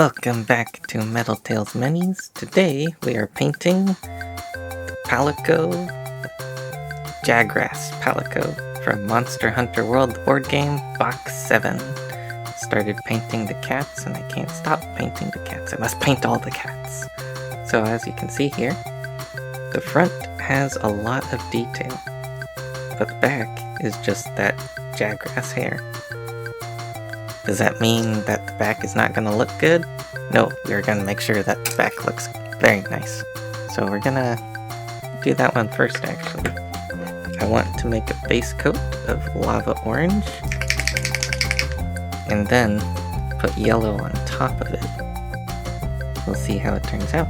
Welcome back to Metal Tales Minis. Today we are painting the Palico, Jagras Palico from Monster Hunter World board game Box 7. Started painting the cats and I can't stop painting the cats. I must paint all the cats. So as you can see here, the front has a lot of detail, but the back is just that Jagras hair. Does that mean that the back is not going to look good? No, we're going to make sure that the back looks very nice. So we're going to do that one first, actually. I want to make a base coat of lava orange, and then put yellow on top of it. We'll see how it turns out.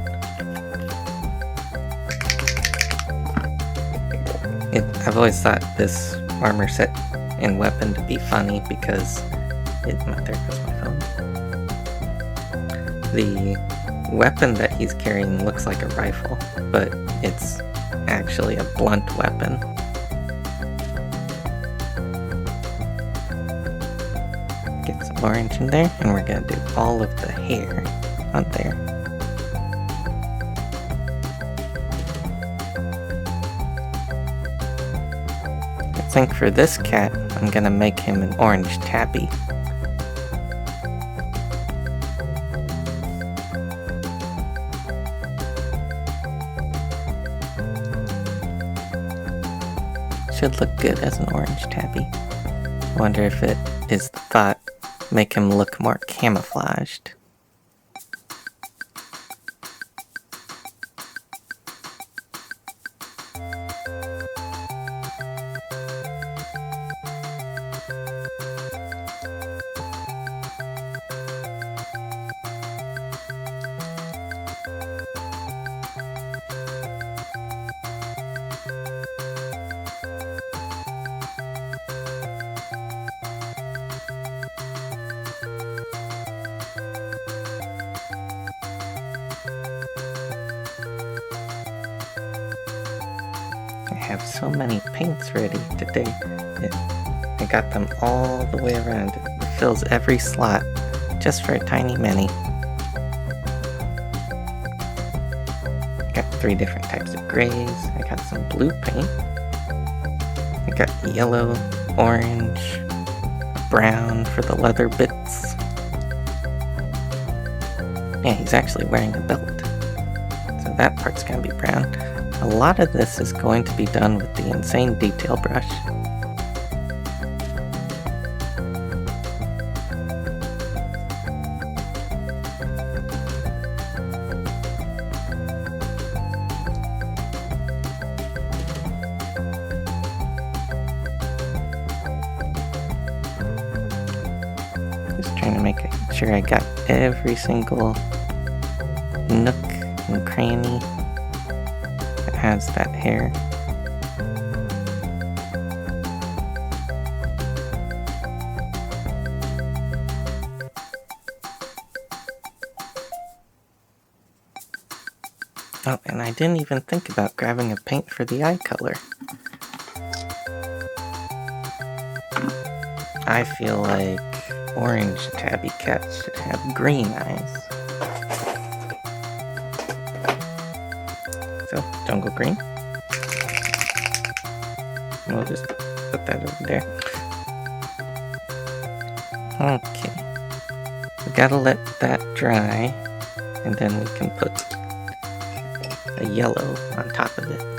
I've always thought this armor set and weapon to be funny because there goes my phone. The weapon that he's carrying looks like a rifle, but it's actually a blunt weapon. Get some orange in there, and we're gonna do all of the hair on there. I think for this cat, I'm gonna make him an orange tabby. Should look good as an orange tabby. Wonder if it is the thought, make him look more camouflaged. I have so many paints ready today. I got them all the way around. It fills every slot just for a tiny mini. Got 3 different types of grays. I got some blue paint. I got yellow, orange, brown for the leather bits. Yeah, he's actually wearing a belt. So that part's gonna be brown. A lot of this is going to be done with the Insane Detail brush. Just trying to make sure I got every single nook and cranny has that hair. Oh, and I didn't even think about grabbing a paint for the eye color. I feel like orange tabby cats should have green eyes. So, jungle green. And we'll just put that over there. Okay. We gotta let that dry, and then we can put a yellow on top of it.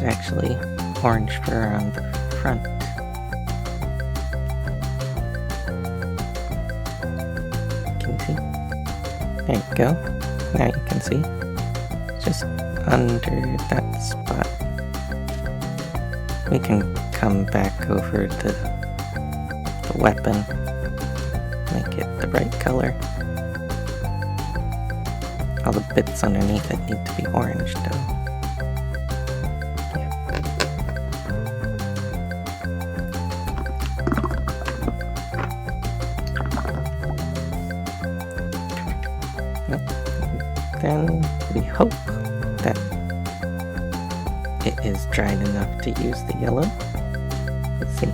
Actually orange fur on the front. Can you see? There you go. Now you can see. Just under that spot. We can come back over the weapon, make it the right color. All the bits underneath it need to be orange though. Then we hope that it is dried enough to use the yellow. Let's see.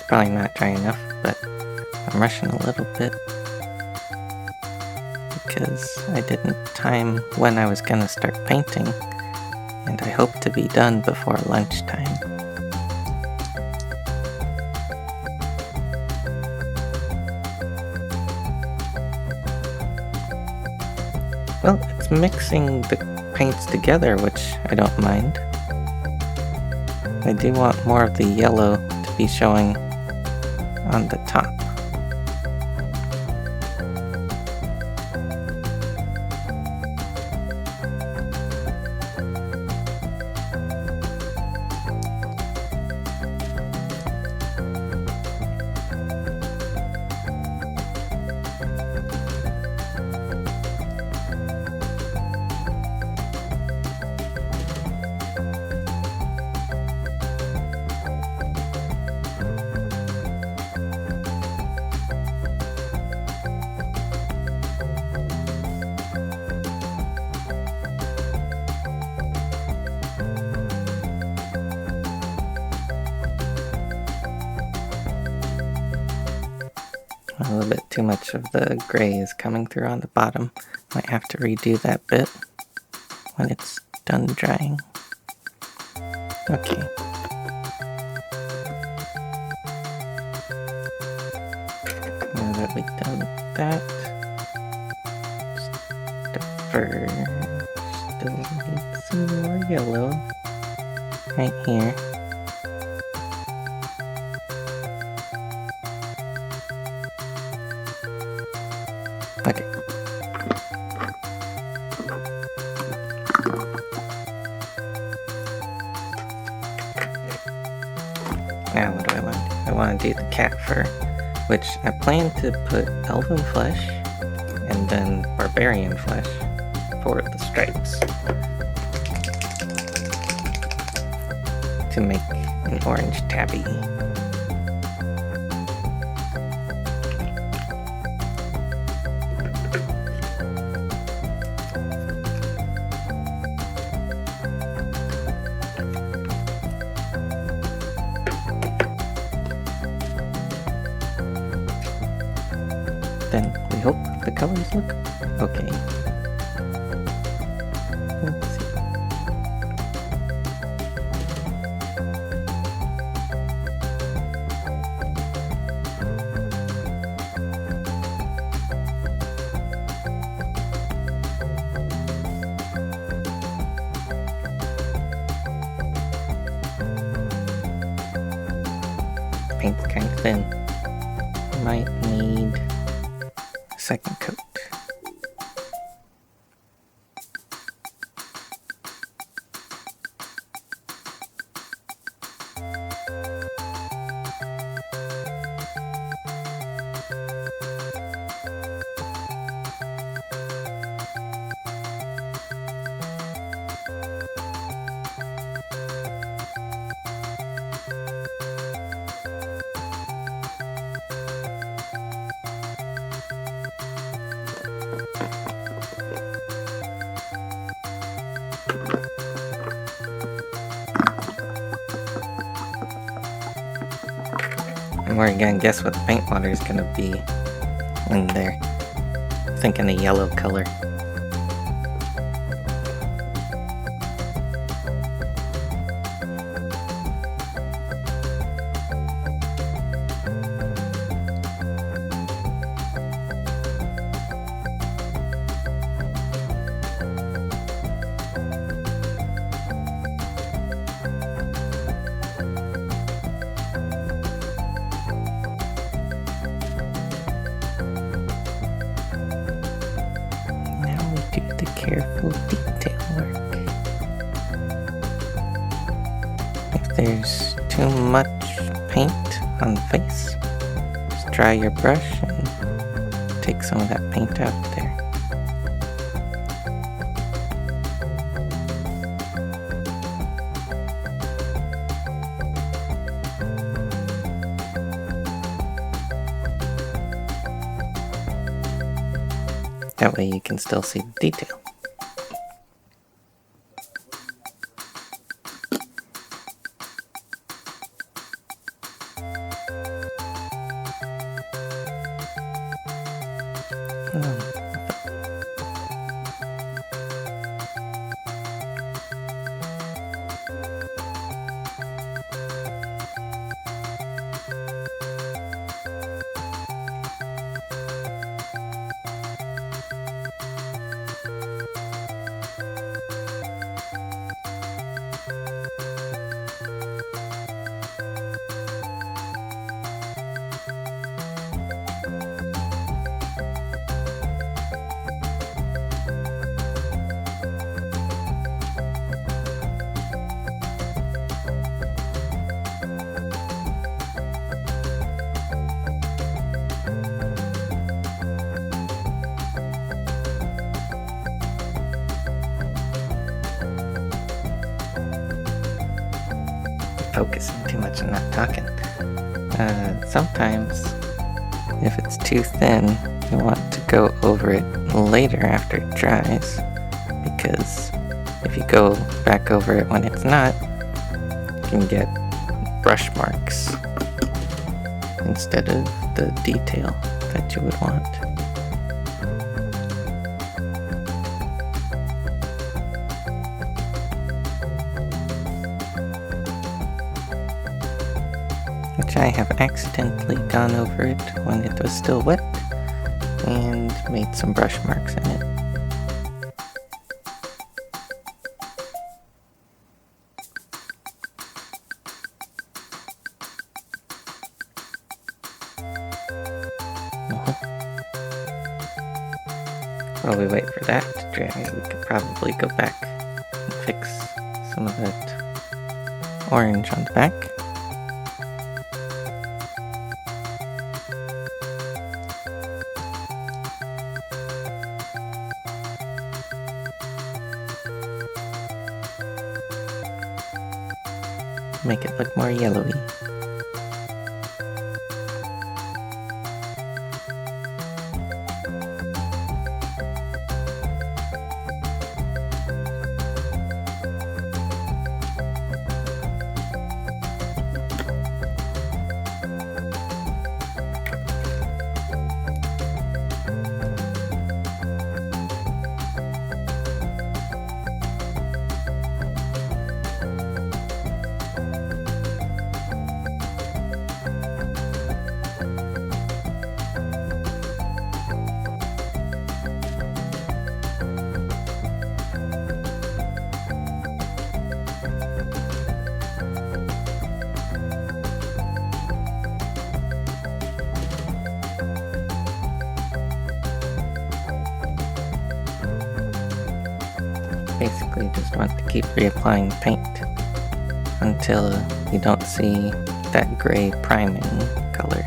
Probably not dry enough, but I'm rushing a little bit because I didn't time when I was gonna start painting, and I hope to be done before lunchtime. Well, it's mixing the paints together, which I don't mind. I do want more of the yellow to be showing on the top. A little bit too much of the gray is coming through on the bottom. Might have to redo that bit when it's done drying. Okay. Now that we've done that, defer. Still need some more yellow right here. Okay. Now what do I want to do? I want to do the cat fur, which I plan to put elven flesh and then barbarian flesh for the stripes to make an orange tabby. Then we hope the colors look okay. Let's see. Paint's kind of thin. Might need second coat. And we're gonna guess what the paint water is gonna be in there. Thinking a yellow color. careful detail work. If there's too much paint on the face, just dry your brush and take some of that paint out there. That way you can still see the detail. Focusing too much and not talking. Sometimes, if it's too thin, you want to go over it later after it dries, because if you go back over it when it's not, you can get brush marks instead of the detail that you would want. Which I have accidentally gone over it when it was still wet and made some brush marks in it. While we wait for that to dry, we could probably go back and fix some of that orange on the back. Make it look more yellowy. Basically just want to keep reapplying the paint until you don't see that gray priming color.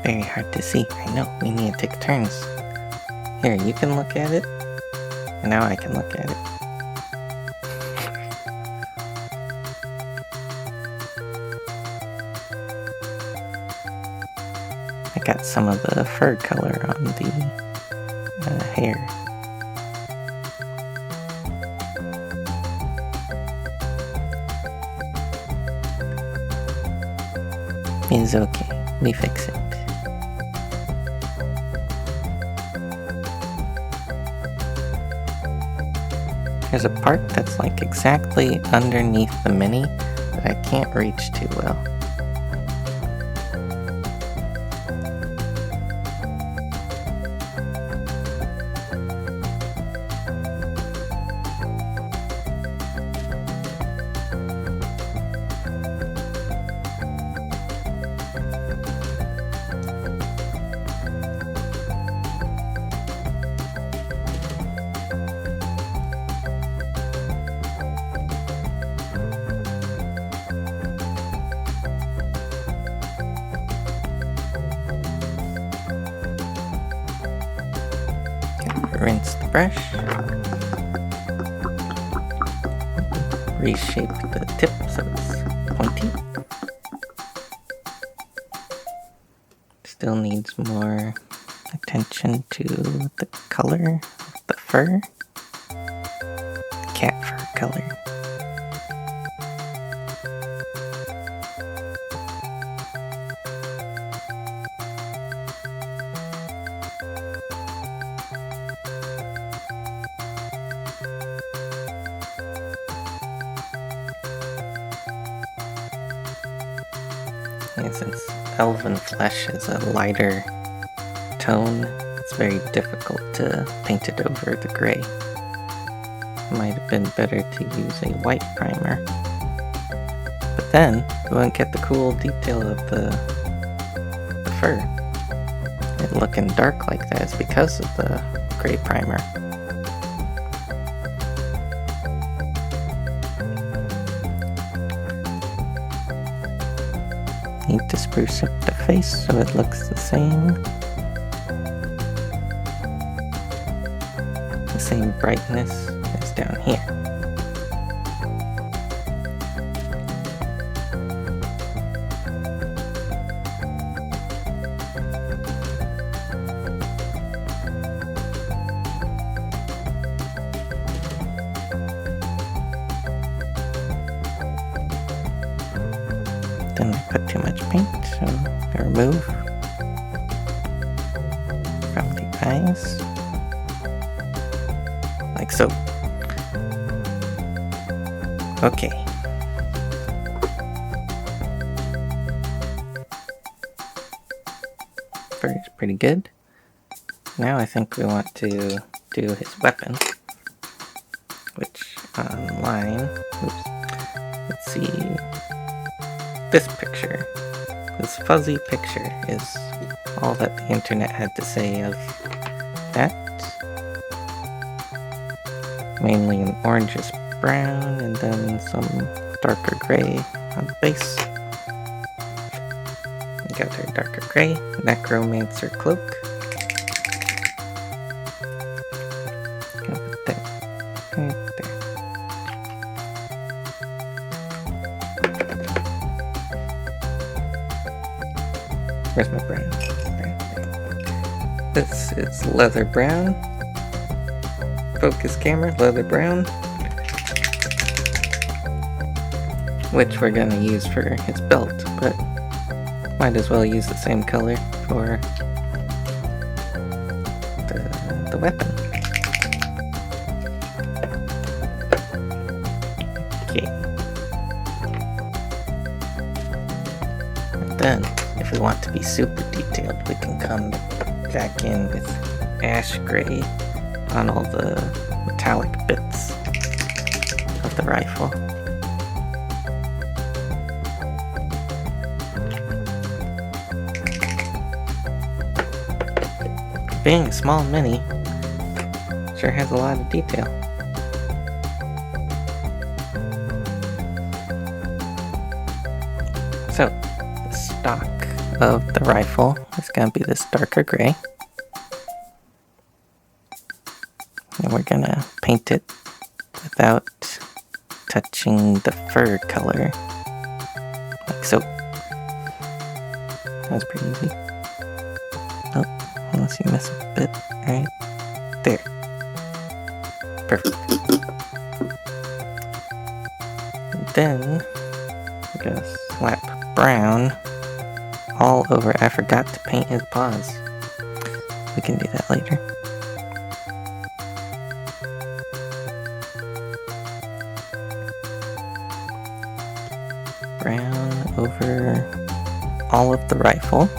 Very hard to see. I know, we need to take turns. Here, you can look at it, and now I can look at it. I got some of the fur color on the hair. It's okay, we fix it. There's a part that's like exactly underneath the mini that I can't reach too well. Rinse the brush, reshape the tip so it's pointy. Still needs more attention to the color of the fur, the cat fur color. And since elven flesh is a lighter tone, it's very difficult to paint it over the gray. Might have been better to use a white primer. But then, we won't get the cool detail of the fur. It looking dark like that is because of the gray primer. Need to spruce up the face so it looks the same. The same brightness as down here. Then I put too much paint, so I remove from the eyes, like so. Okay. Fur is pretty good. Now I think we want to do his weapon, which online, oops, let's see. This picture, this fuzzy picture, is all that the internet had to say of that. Mainly an orangish brown and then some darker gray on the base. We got our darker gray necromancer cloak. Gonna put that right there. Where's my brown? This is leather brown. Focus camera, leather brown. Which we're gonna use for his belt, but might as well use the same color for the weapon. Okay. And then, if we want to be super detailed, we can come back in with ash gray on all the metallic bits of the rifle. Being a small mini, sure has a lot of detail. So, the stock of the rifle is going to be this darker gray. And we're going to paint it without touching the fur color, like so. That was pretty easy. Oh, unless you miss a bit, right there. Perfect. And then we're going to slap brown all over. I forgot to paint his paws. We can do that later. brown over all of the rifle.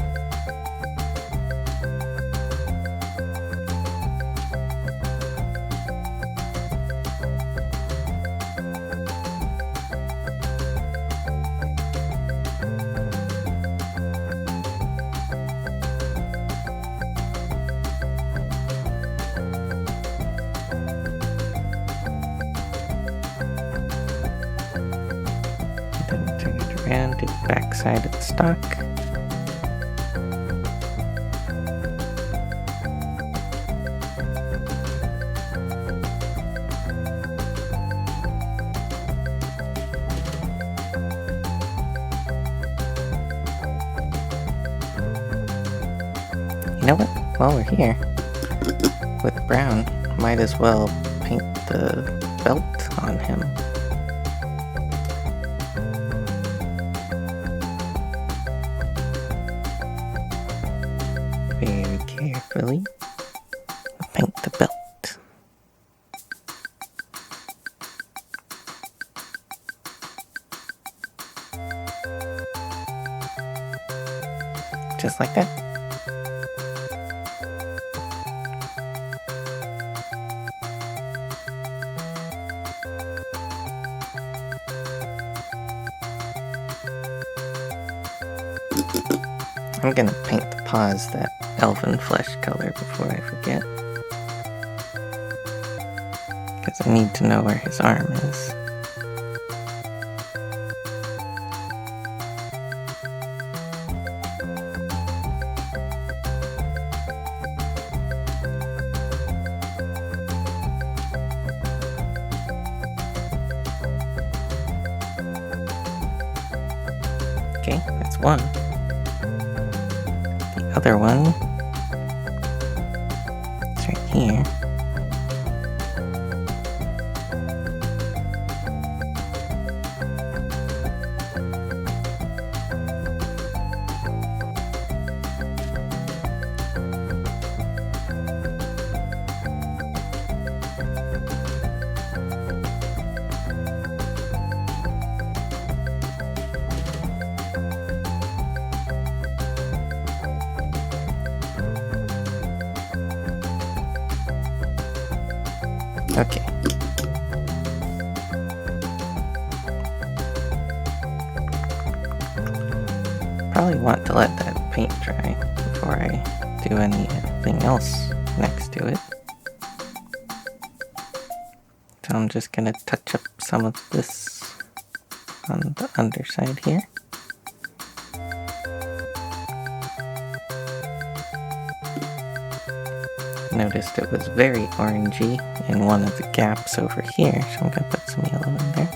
Then turn it around to the back side of the stock. You know what? While we're here, with brown, might as well paint the belt on him. Very carefully, paint the belt. Just like that. I'm gonna paint the paws that elven flesh color before I forget. Because I need to know where his arm is. Okay, that's one. The other one is right here. Okay. Probably want to let that paint dry before I do anything else next to it. So I'm just gonna touch up some of this on the underside here. Noticed it was very orangey in one of the gaps over here, so I'm gonna put some yellow in there.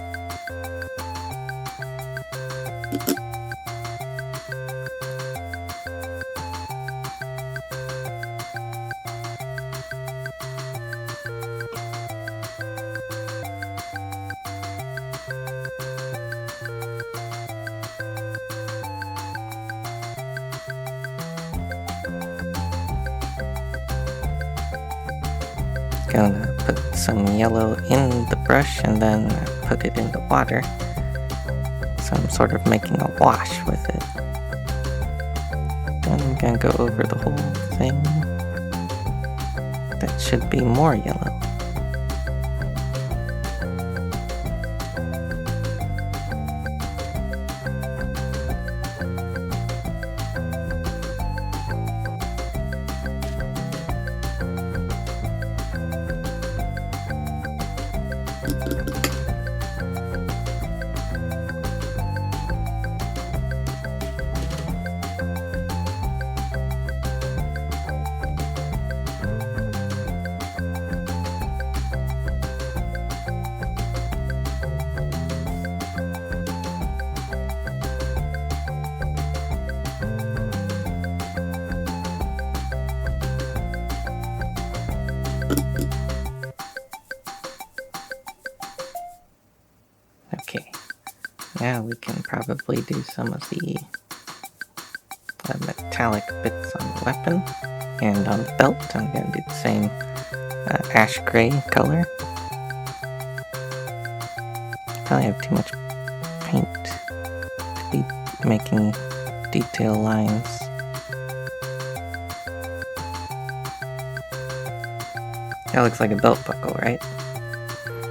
Gonna put some yellow in the brush and then put it in the water. So I'm sort of making a wash with it. Then I'm gonna go over the whole thing. That should be more yellow. Okay, now we can probably do some of the metallic bits on the weapon and on the belt. I'm going to do the same ash gray color. Probably have too much paint making detail lines. That looks like a belt buckle, right?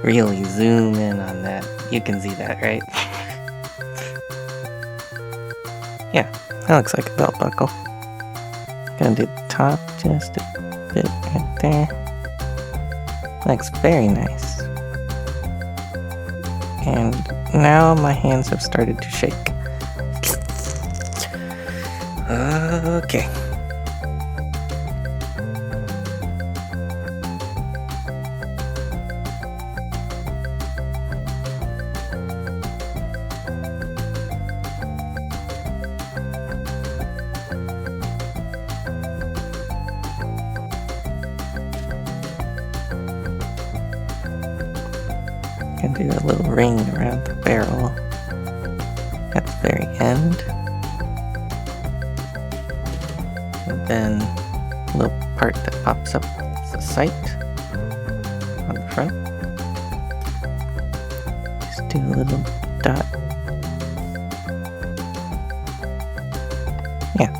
Really zoom in on that. You can see that, right? Yeah, that looks like a belt buckle. Gonna do the top just a bit right there. Looks very nice. And now my hands have started to shake. Okay. Can do a little ring around the barrel at the very end. And then a little part that pops up as a sight on the front. Just do a little dot. Yeah.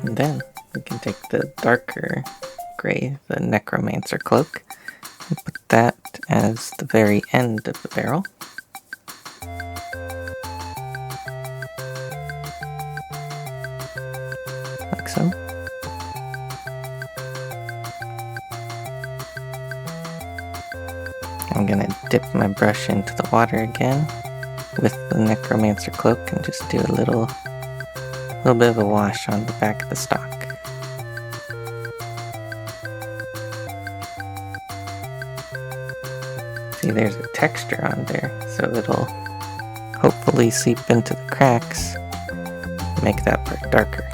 And then we can take the darker gray, the necromancer cloak, and put that as the very end of the barrel. Like so. I'm gonna dip my brush into the water again with the necromancer cloak and just do a little bit of a wash on the back of the stock. See, there's a texture on there, so it'll hopefully seep into the cracks, make that part darker.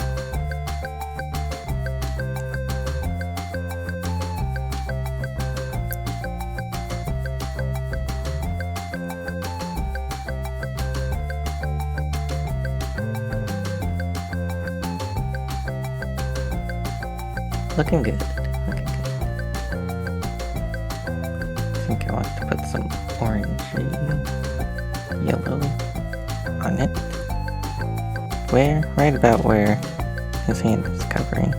Looking good. Looking good. I think I want to put some orangey yellow on it. Where? Right about where his hand is covering.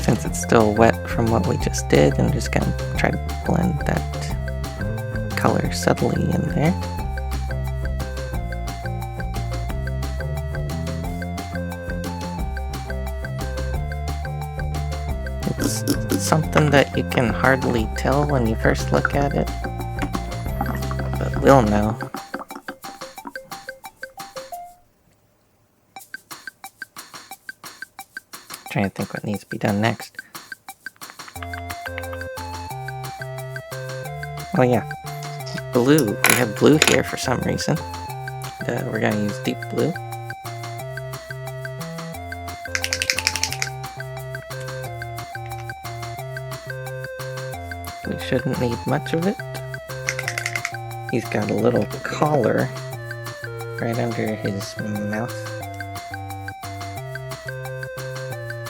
Since it's still wet from what we just did, I'm just gonna try to blend that color subtly in there. It's something that you can hardly tell when you first look at it, but we'll know. Trying to think what needs to be done next. Oh yeah, blue. We have blue here for some reason. We're gonna use deep blue. We shouldn't need much of it. He's got a little collar right under his mouth.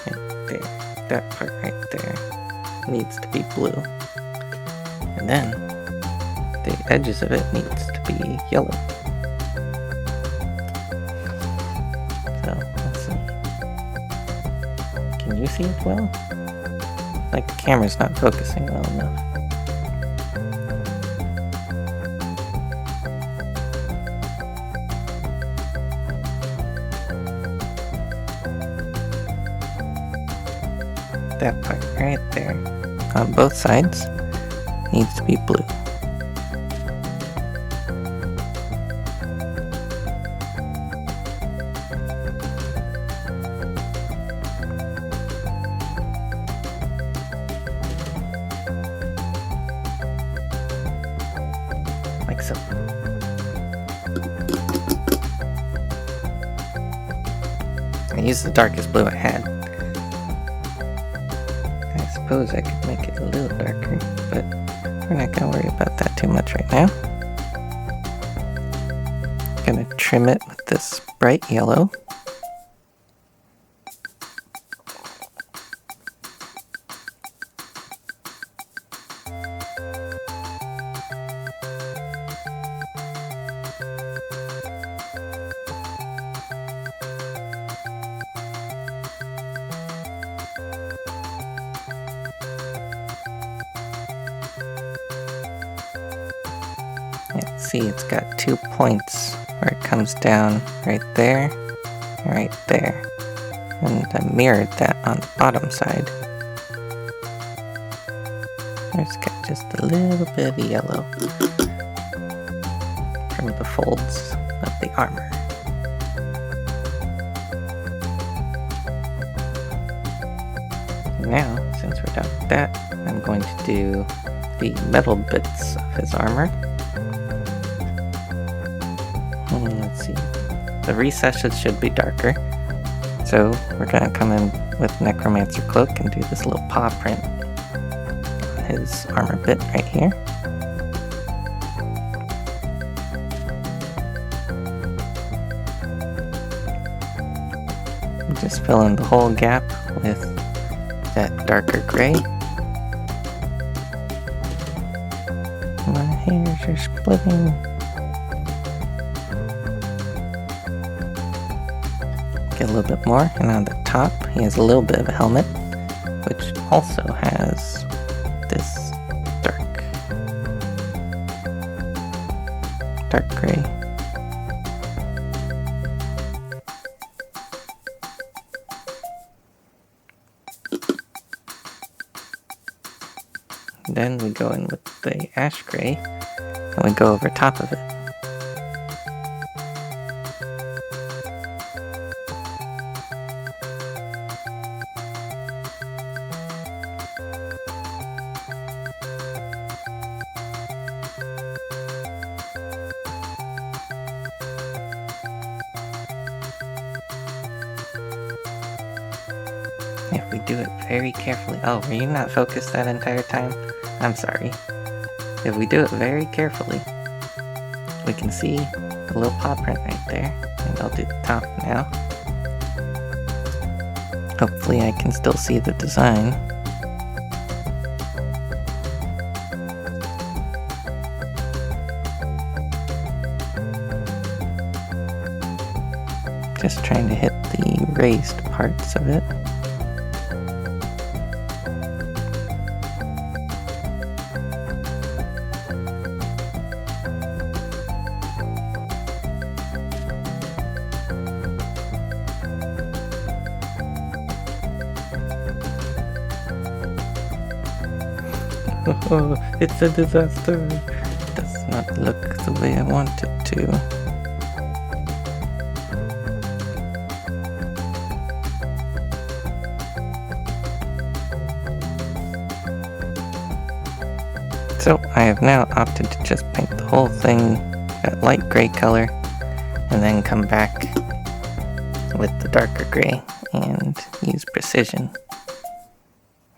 Right there. That part right there needs to be blue. And then the edges of it needs to be yellow. So, let's see. Can you see it well? Like the camera's not focusing well enough. That part right there on both sides needs to be blue. Like so. I used the darkest blue I had. I suppose I could make it a little darker, but we're not going to worry about that too much right now. Gonna trim it with this bright yellow. Yeah, see, it's got 2 points where it comes down right there, right there. And I mirrored that on the bottom side. It's got just a little bit of yellow from the folds of the armor. Now, since we're done with that, I'm going to do the metal bits of his armor. Let's see. The recesses should be darker. So we're going to come in with Necromancer Cloak and do this little paw print on his armor bit right here. Just fill in the whole gap with that darker gray. My hairs are splitting. Get a little bit more, and on the top he has a little bit of a helmet, which also has this dark gray. Then we go in with the ash gray, and we go over top of it. If we do it very carefully... Oh, were you not focused that entire time? I'm sorry. If we do it very carefully, we can see the little paw print right there. And I'll do the top now. Hopefully I can still see the design. Just trying to hit the raised parts of it. Oh, it's a disaster. It does not look the way I want it to. So I have now opted to just paint the whole thing that light gray color and then come back with the darker gray and use precision.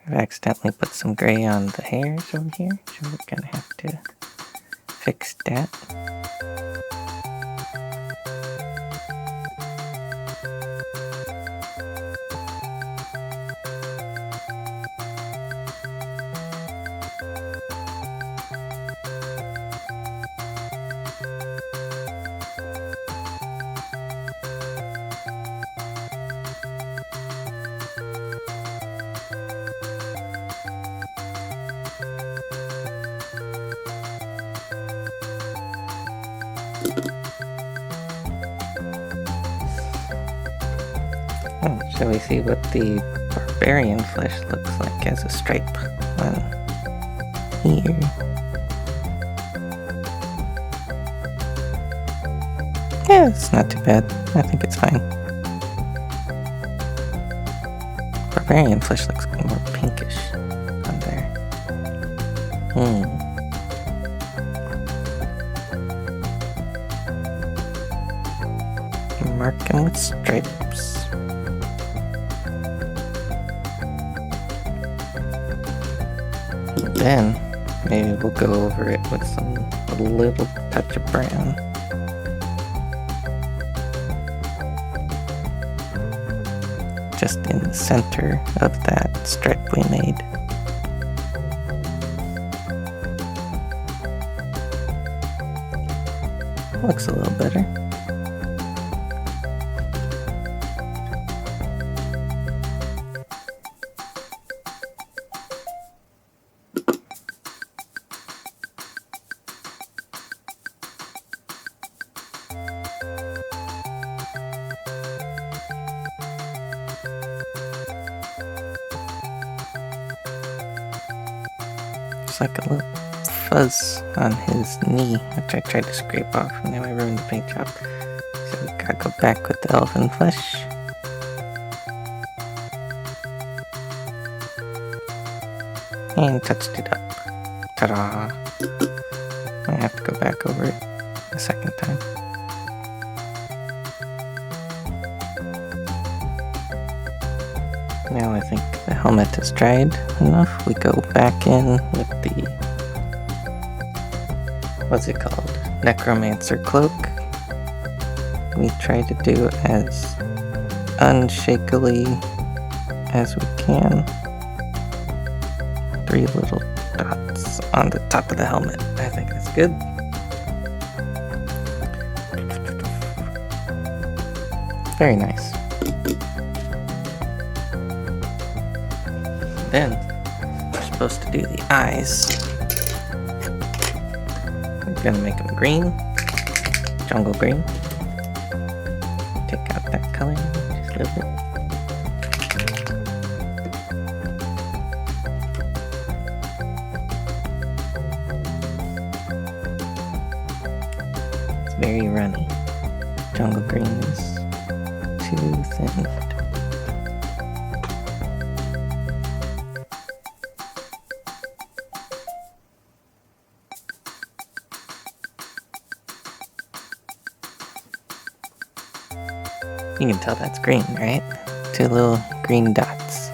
I've accidentally put some gray on the hairs over here, so we're gonna have to fix that. Shall we see what the barbarian flesh looks like as a stripe on here? Yeah, it's not too bad. I think it's fine. Barbarian flesh looks more pinkish on there. Mark him with stripes. Then, maybe we'll go over it with a little touch of brown. just in the center of that stripe we made. Looks a little better. There's like a little fuzz on his knee, which I tried to scrape off, and now I ruined the paint job. So we gotta go back with the elephant flesh. And touched it up. Ta-da! I have to go back over it a second time. Now I think the helmet is dried enough. We go back in with the, what's it called? Necromancer cloak. We try to do as unshakily as we can. 3 little dots on the top of the helmet. I think that's good. Very nice. Then we're supposed to do the eyes. We're gonna make them green, jungle green. Take out that color just a little bit. It's very runny. Jungle green is too thin. You can tell that's green, right? 2 little green dots.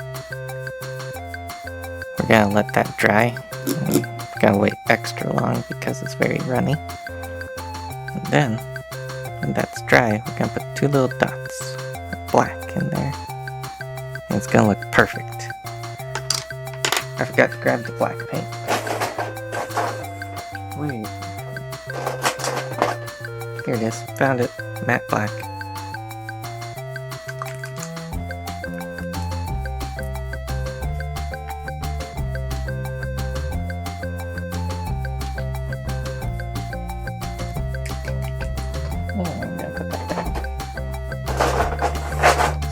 We're gonna let that dry. We're gonna wait extra long because it's very runny. And then, when that's dry, we're gonna put 2 little dots of black in there. And it's gonna look perfect. I forgot to grab the black paint. Wait. Here it is. Found it. Matte black.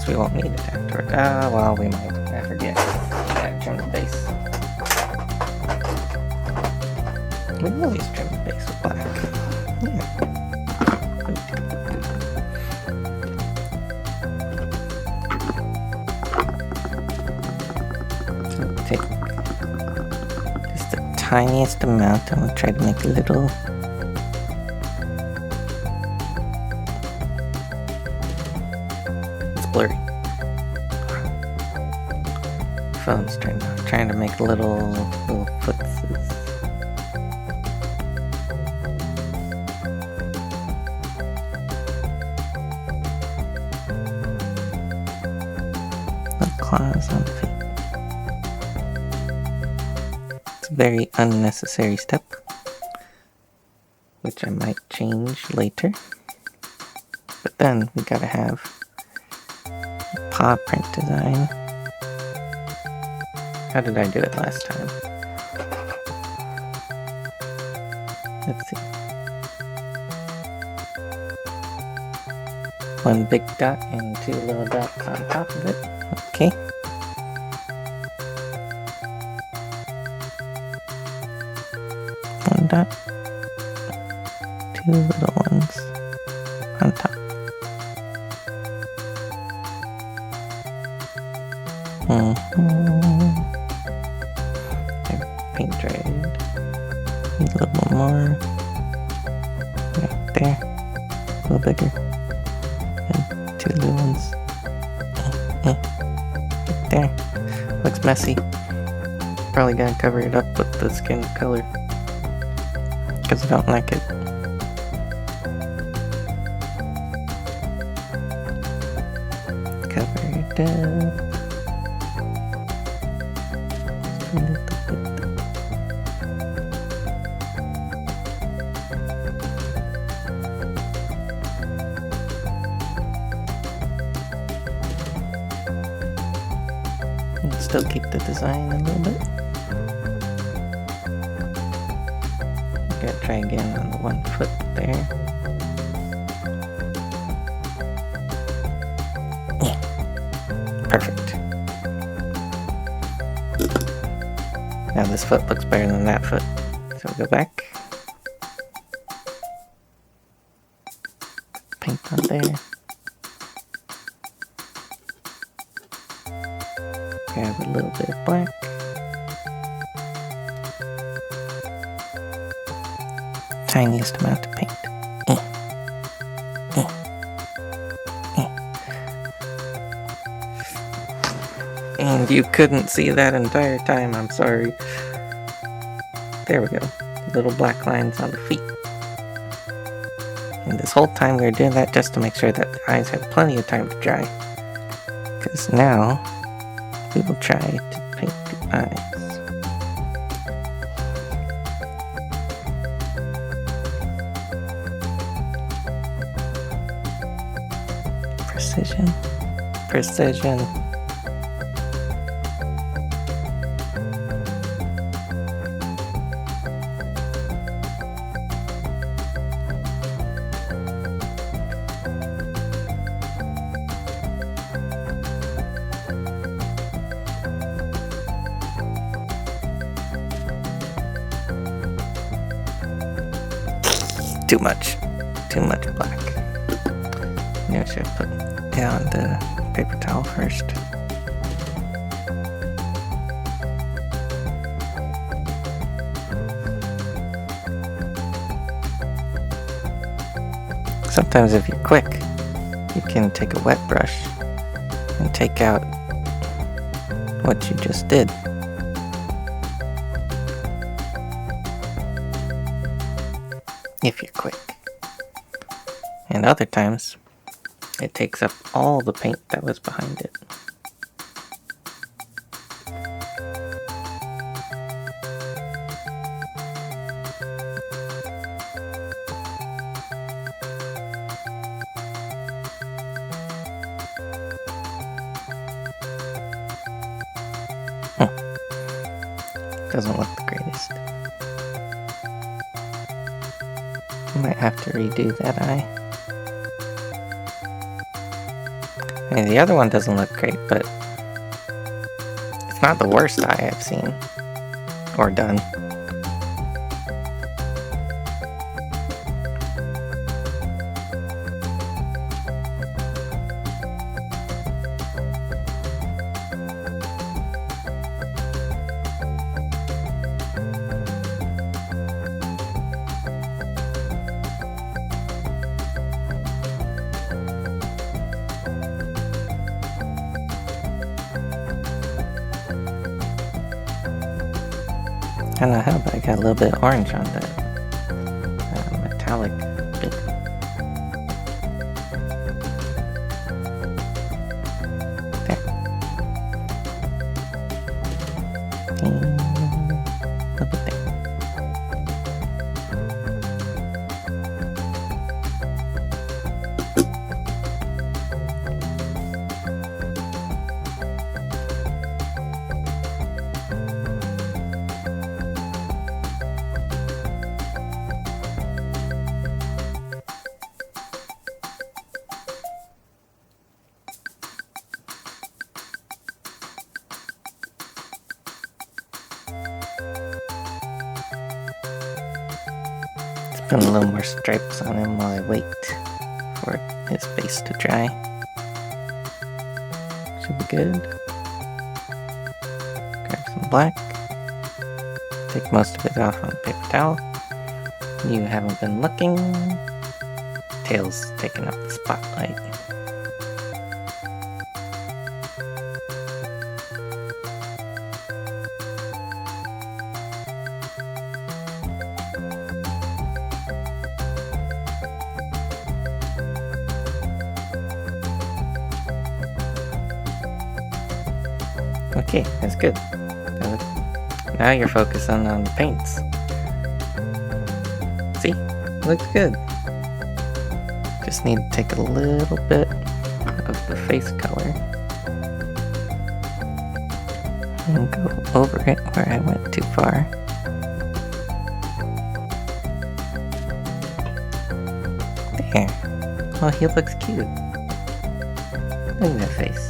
We won't need it afterward. Well, we might. I forget. Yeah, trim the base. We can always trim the base with black. Yeah. So we'll take just the tiniest amount and we'll try to make a little. Blurry. Phone's trying to make little footses. Little claws on the feet. It's a very unnecessary step, which I might change later. But then we gotta have paw print design. How did I do it last time? Let's see. 1 big dot and 2 little dots on top of it. Okay. One dot. 2 little ones on top. Paint dried. A little more. Right there. A little bigger. And 2 little ones. Right there. Looks messy. Probably gonna cover it up with the skin color. Because I don't like it. Cover it it up. A little bit. And still keep the design a little bit. Gotta try again on the 1 foot there. Yeah. Perfect. Now this foot looks better than that foot. So we go back. Paint on there. Grab a little bit of black. Tiniest amount of paint. And you couldn't see that entire time, I'm sorry. There we go. Little black lines on the feet. And this whole time we were doing that just to make sure that the eyes have plenty of time to dry. Because now we will try to paint the eyes. Precision. Precision. Too much black. Maybe I should put it on the paper towel first. Sometimes if you're quick, you can take a wet brush and take out what you just did. If you're quick. And other times, it takes up all the paint that was behind it. Doesn't look the greatest. Might have to redo that eye. I mean, the other one doesn't look great, but it's not the worst eye I've seen or done. I don't know how, but I got a little bit of orange on that metallic bit. There. And a little bit there. Put a little more stripes on him while I wait for his face to dry. Should be good. Grab some black. Take most of it off on a paper towel. You haven't been looking. Tail's taking up the spotlight. Okay, that's good. Now you're focusing on the paints. See? Looks good. Just need to take a little bit of the face color and go over it where I went too far. There. Oh, he looks cute. Look at that face.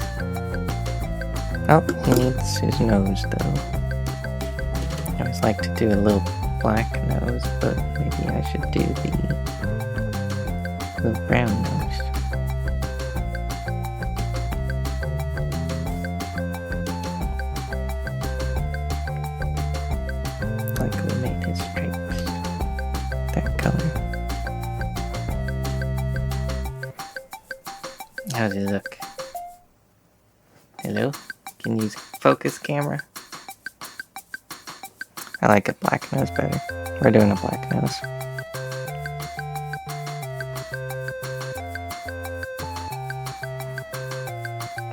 Oh, he needs his nose though. I always like to do a little black nose, but maybe I should do the little brown nose. Like we made his stripes that color. How does it look? Hello? Can you use focus camera? I like a black nose better. We're doing a black nose.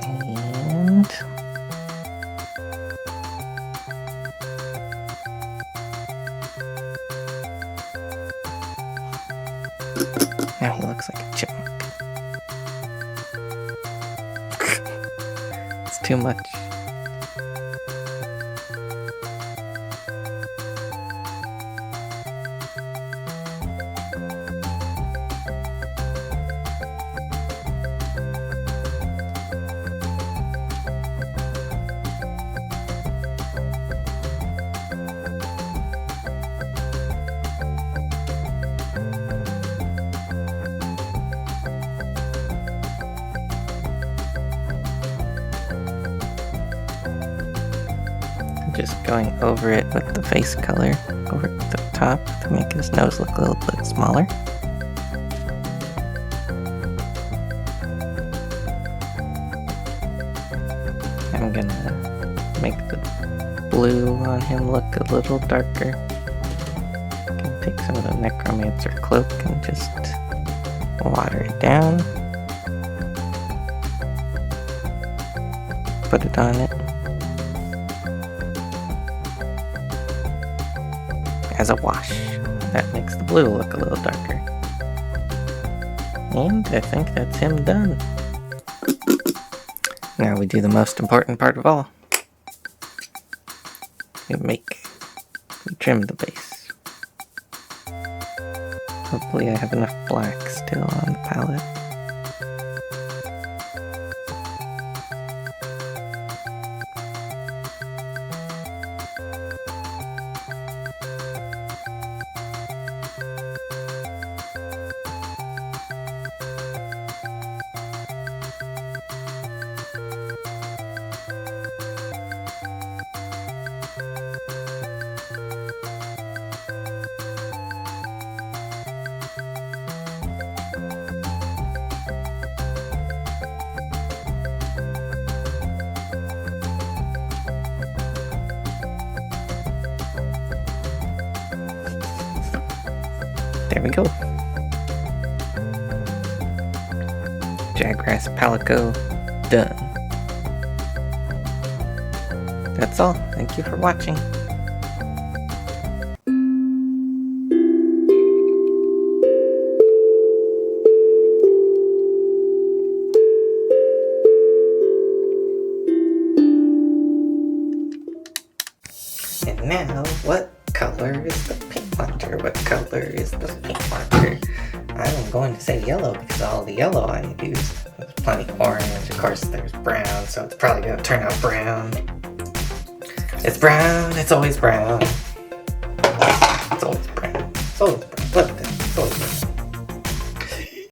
And now he looks like a chipmunk. It's too much. Just going over it with the face color over the top to make his nose look a little bit smaller. I'm gonna make the blue on him look a little darker. I can take some of the necromancer cloak and just water it down. Put it on it. As a wash. That makes the blue look a little darker. And I think that's him done. Now we do the most important part of all. We trim the base. Hopefully I have enough black still on the palette. There we go. Jagras Palico done. That's all. Thank you for watching. And now, what color is the paint launcher? What color is the paint launcher? I'm going to say yellow because all the yellow I used. There's plenty of orange, of course there's brown, so it's probably going to turn out brown. It's brown, it's always brown. It's always brown. It's always brown.